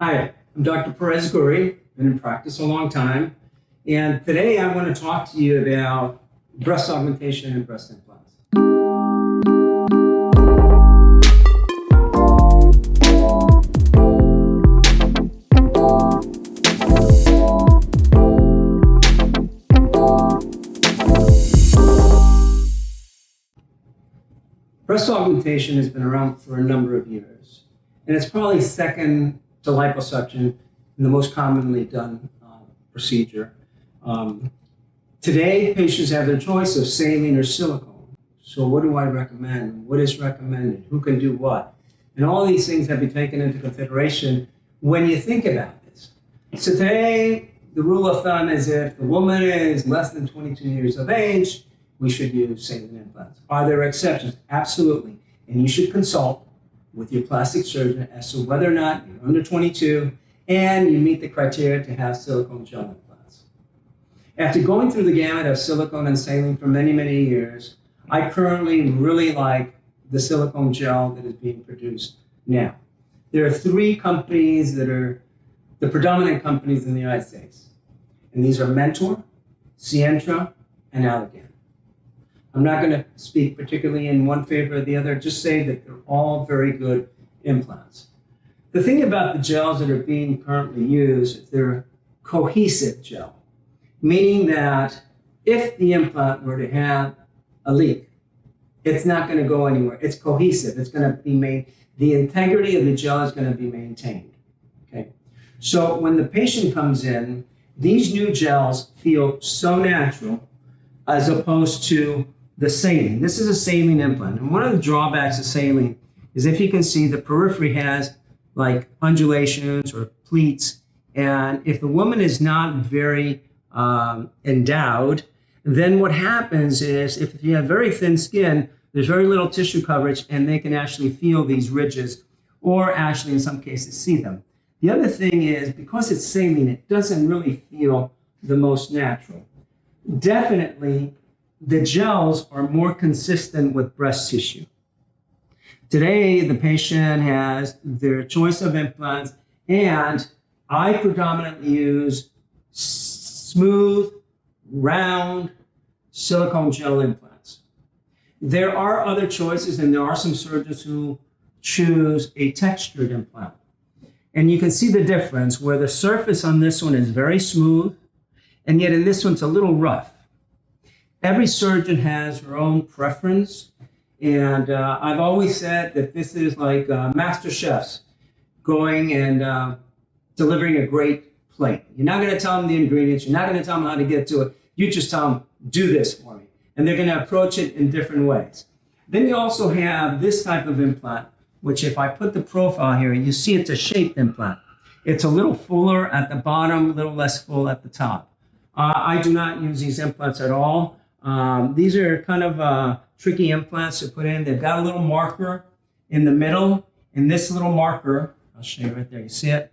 Hi, I'm Dr. Perez-Gurri, been in practice a long time, and today I want to talk to you about breast augmentation and breast implants. Breast augmentation has been around for a number of years, and it's probably second to liposuction and the most commonly done procedure. Today, patients have their choice of saline or silicone. So what do I recommend? What is recommended? Who can do what? And all these things have to be taken into consideration when you think about this. So today, the rule of thumb is if the woman is less than 22 years of age, we should use saline implants. Are there exceptions? Absolutely. And you should consult with your plastic surgeon as to whether or not you're under 22 and you meet the criteria to have silicone gel implants. After going through the gamut of silicone and saline for many, many years, I currently really like the silicone gel that is being produced now. There are three companies that are the predominant companies in the United States. And these are Mentor, Sientra, and Allergan. I'm not going to speak particularly in one favor or the other, just say that they're all very good implants. The thing about the gels that are being currently used, they're cohesive gel, meaning that if the implant were to have a leak, it's not going to go anywhere. It's cohesive. It's going to be made, the integrity of the gel is going to be maintained. Okay. So when the patient comes in, these new gels feel so natural as opposed to the saline. This is a saline implant. And one of the drawbacks of saline is, if you can see, the periphery has like undulations or pleats. And if the woman is not very endowed, then what happens is if you have very thin skin, there's very little tissue coverage and they can actually feel these ridges or actually in some cases see them. The other thing is, because it's saline, it doesn't really feel the most natural. Definitely, the gels are more consistent with breast tissue. Today, the patient has their choice of implants, and I predominantly use smooth, round silicone gel implants. There are other choices, and there are some surgeons who choose a textured implant. And you can see the difference where the surface on this one is very smooth, and yet in this one's a little rough. Every surgeon has her own preference, and I've always said that this is like master chefs going and delivering a great plate. You're not going to tell them the ingredients. You're not going to tell them how to get to it. You just tell them, do this for me. And they're going to approach it in different ways. Then you also have this type of implant, which if I put the profile here, you see it's a shaped implant. It's a little fuller at the bottom, a little less full at the top. I do not use these implants at all. These are kind of tricky implants to put in. They've got a little marker in the middle, and this little marker, I'll show you right there, you see it?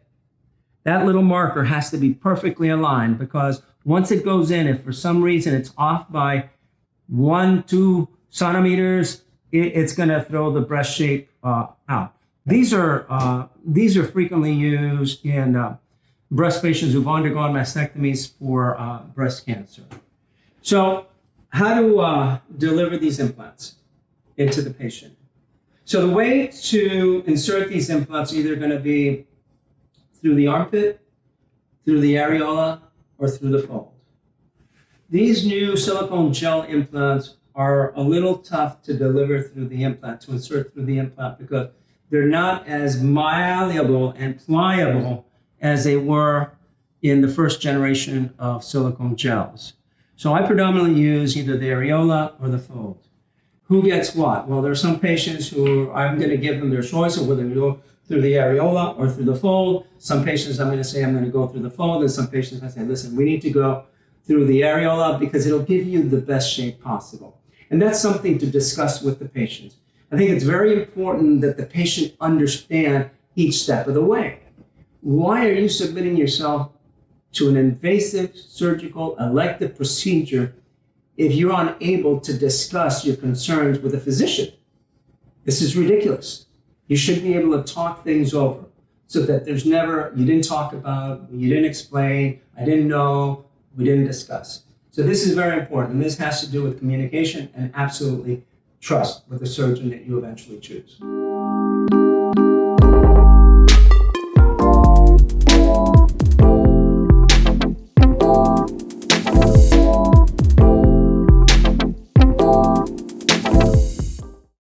That little marker has to be perfectly aligned, because once it goes in, if for some reason it's off by 1-2 centimeters, it's going to throw the breast shape out. These are frequently used in breast patients who've undergone mastectomies for breast cancer. So how to deliver these implants into the patient. So the way to insert these implants are either going to be through the armpit, through the areola, or through the fold. These new silicone gel implants are a little tough to deliver through the implant, to insert through the implant, because they're not as malleable and pliable as they were in the first generation of silicone gels. So I predominantly use either the areola or the fold. Who gets what? Well, there are some patients who I'm going to give them their choice of whether to go through the areola or through the fold. Some patients I'm going to say I'm going to go through the fold, and some patients I say, listen, we need to go through the areola because it'll give you the best shape possible. And that's something to discuss with the patients. I think it's very important that the patient understand each step of the way. Why are you submitting yourself to an invasive surgical elective procedure if you're unable to discuss your concerns with a physician? This is ridiculous. You should be able to talk things over. so that there's never, you didn't talk about, you didn't explain, I didn't know, we didn't discuss. So this is very important. And this has to do with communication and absolutely trust with the surgeon that you eventually choose.